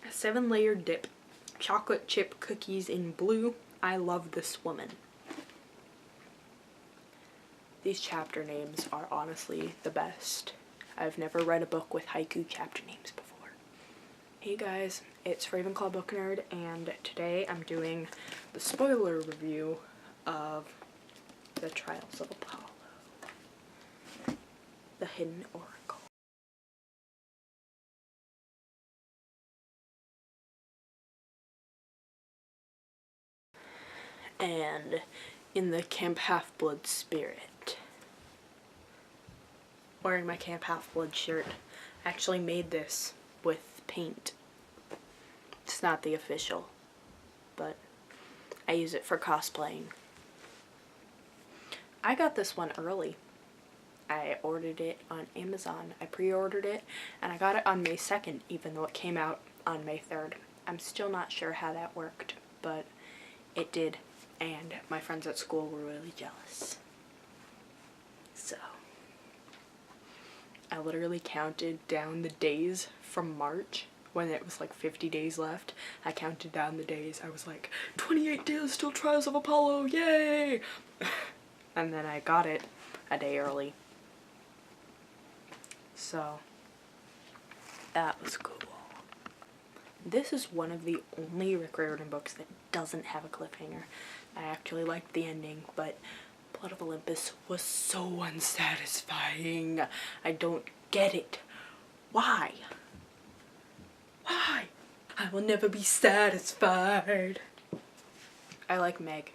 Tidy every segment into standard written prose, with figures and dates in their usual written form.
7-layer dip. Chocolate chip cookies in blue. I love this woman. These chapter names are honestly the best. I've never read a book with haiku chapter names before. Hey guys, it's Ravenclaw Book Nerd, and today I'm doing the spoiler review of The Trials of Apollo, the Hidden Oracle. And in the Camp HalfBlood spirit, wearing my Camp HalfBlood shirt. I actually made this with paint. It's not the official, but I use it for cosplaying. I got this one early. I ordered it on Amazon. I pre-ordered it, and I got it on May 2nd, even though it came out on May 3rd. I'm still not sure how that worked, but it did, and my friends at school were really jealous. So I literally counted down the days from March when it was like 50 days left. I counted down the days. I was like, 28 days till Trials of Apollo, yay! And then I got it a day early. So that was cool. This is one of the only Rick Riordan books that doesn't have a cliffhanger. I actually liked the ending, but Blood of Olympus was so unsatisfying. I don't get it. Why? Why? I will never be satisfied. I like Meg.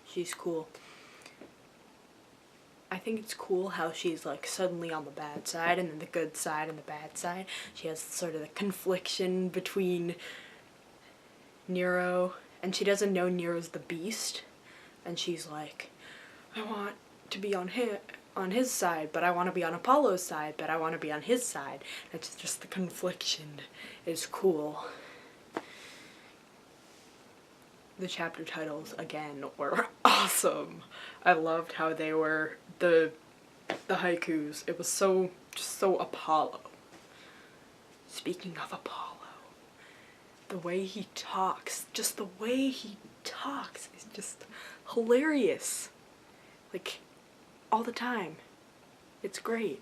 She's cool. I think it's cool how she's like suddenly on the bad side and then the good side and the bad side. She has sort of the confliction between Nero, and she doesn't know Nero's the beast, and she's like, I want to be on his side, but I want to be on Apollo's side, but I want to be on his side. It's just the confliction is cool. The chapter titles, again, were awesome. I loved how they were the haikus. It was just so Apollo. Speaking of Apollo, the way he talks, just the way he talks is just hilarious. Like, all the time. It's great.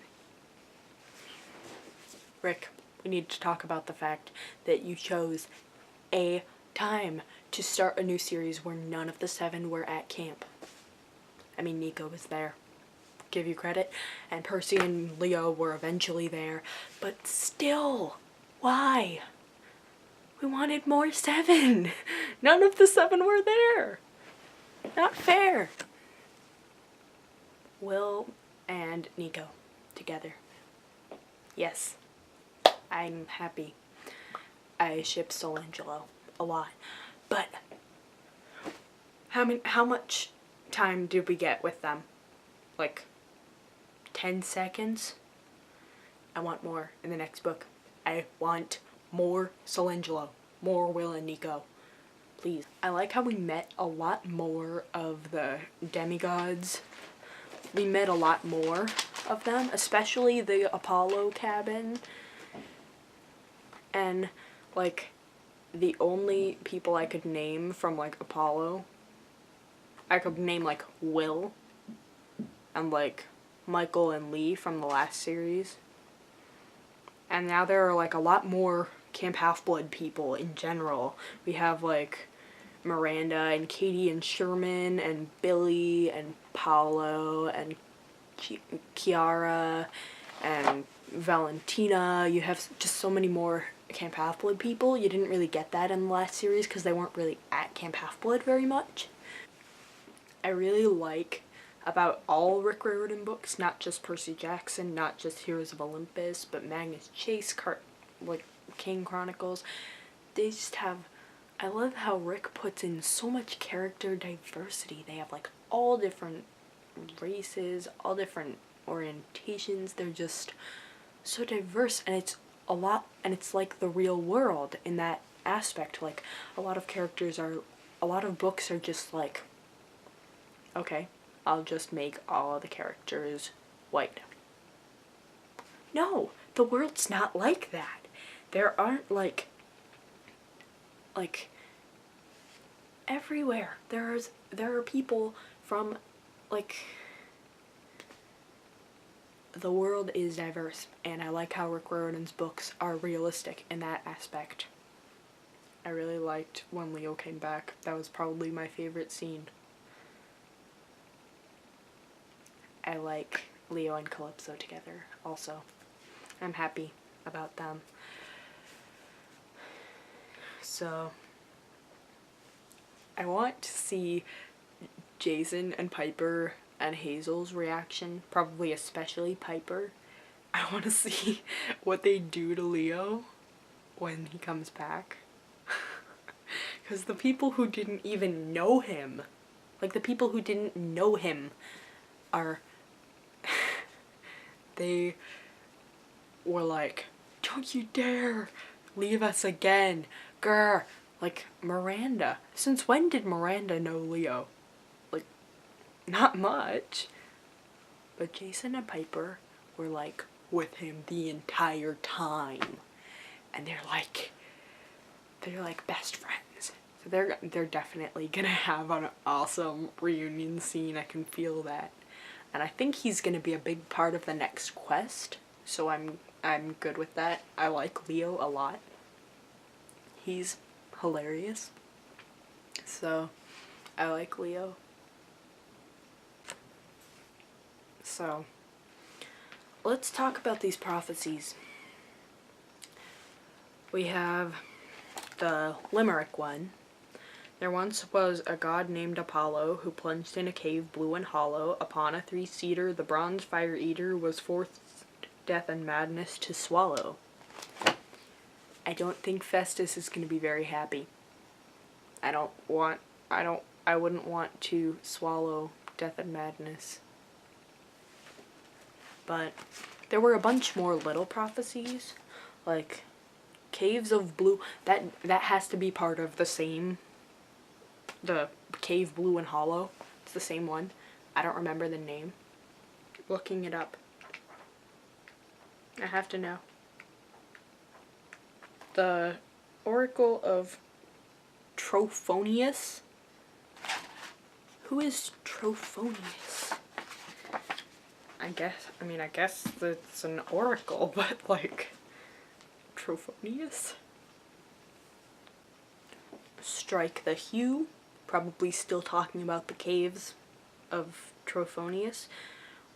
Rick, we need to talk about the fact that you chose a time to start a new series where none of the 7 were at camp. I mean, Nico was there. Give you credit. And Percy and Leo were eventually there. But still, why? We wanted more 7. None of the 7 were there. Not fair. Will and Nico together. Yes, I'm happy. I ship Angelo a lot. But how much time did we get with them? Like 10 seconds? I want more in the next book. I want more Angelo, more Will and Nico. Please. I like how we met a lot more of the demigods. We met a lot more of them, especially the Apollo cabin. And like, the only people I could name from like Apollo, I could name like Will and like Michael and Lee from the last series. And now there are like a lot more Camp HalfBlood people in general. We have like Miranda and Katie and Sherman and Billy and Paolo and Kiara and Valentina. You have just so many more Camp HalfBlood people. You didn't really get that in the last series because they weren't really at Camp HalfBlood very much. I really like about all Rick Riordan books, not just Percy Jackson, not just Heroes of Olympus, but Magnus Chase, like King Chronicles. They just have, I love how Rick puts in so much character diversity. They have like all different races, all different orientations. They're just so diverse, and it's a lot, and it's like the real world in that aspect. Like, a lot of books are just like, okay, I'll just make all the characters white. No, the world's not like that. There aren't like like, everywhere. There are people from, like, the world is diverse, and I like how Rick Riordan's books are realistic in that aspect. I really liked when Leo came back. That was probably my favorite scene. I like Leo and Calypso together also. I'm happy about them. So, I want to see Jason and Piper and Hazel's reaction, probably especially Piper. I want to see what they do to Leo when he comes back. Because the people who didn't even know him, like the people who didn't know him are, they were like, don't you dare leave us again, grr. Like, Miranda. Since when did Miranda know Leo? Like, not much. But Jason and Piper were like with him the entire time. And they're like best friends. So they're definitely gonna have an awesome reunion scene. I can feel that. And I think he's gonna be a big part of the next quest. So I'm good with that. I like Leo a lot. He's hilarious. So I like Leo. So let's talk about these prophecies. We have the Limerick one. There once was a god named Apollo who plunged in a cave blue and hollow. Upon a three-seater, the bronze fire eater was forced death and madness to swallow. I don't think Festus is going to be very happy. I wouldn't want to swallow death and madness. But there were a bunch more little prophecies, like caves of blue. That has to be part of the same, the cave blue and hollow. It's the same one. I don't remember the name. Looking it up. I have to know. The Oracle of Trophonius. Who is Trophonius? I guess it's an oracle, but like, Trophonius? Strike the Hue, probably still talking about the caves of Trophonius.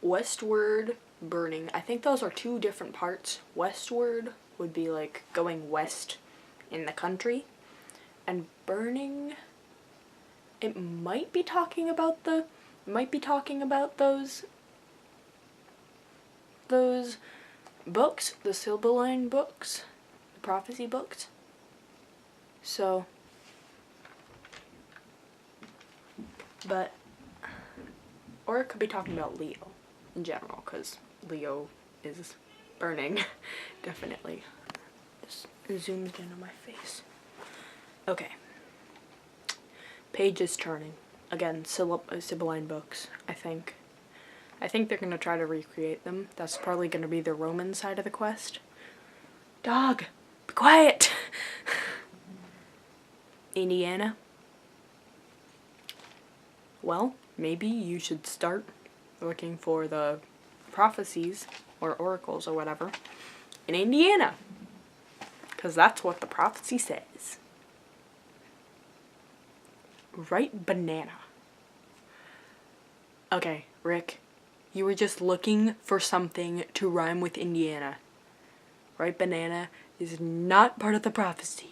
Westward burning. I think those are two different parts. Westward would be like going west in the country, and burning, it might be talking about those books, the Silberline books, the prophecy books. So, but, or it could be talking about Leo in general, because Leo is burning, definitely. Just zoomed in on my face. Okay. Page is turning. Again, Sibylline books, I think. I think they're going to try to recreate them. That's probably going to be the Roman side of the quest. Dog, be quiet! Indiana. Well, maybe you should start looking for the prophecies, or oracles, or whatever, in Indiana. Because that's what the prophecy says. Right, banana. Okay, Rick. You were just looking for something to rhyme with Indiana. Right, banana is not part of the prophecy.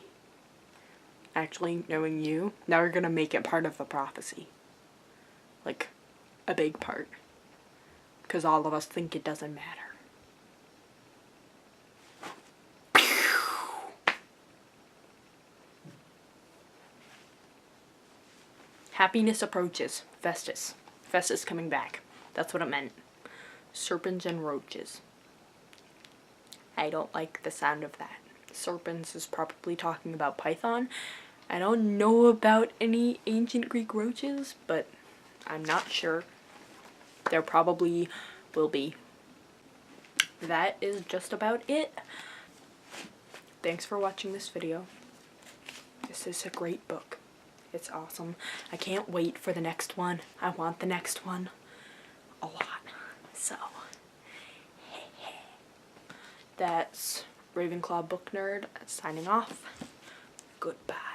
Actually, knowing you, now we're gonna make it part of the prophecy. Like, a big part. Because all of us think it doesn't matter. Happiness approaches. Festus. Festus coming back. That's what it meant. Serpents and roaches. I don't like the sound of that. Serpents is probably talking about Python. I don't know about any ancient Greek roaches, but I'm not sure. There probably will be. That is just about it. Thanks for watching this video. This is a great book. It's awesome. I can't wait for the next one. I want the next one a lot. So, that's Ravenclaw Book Nerd signing off. Goodbye.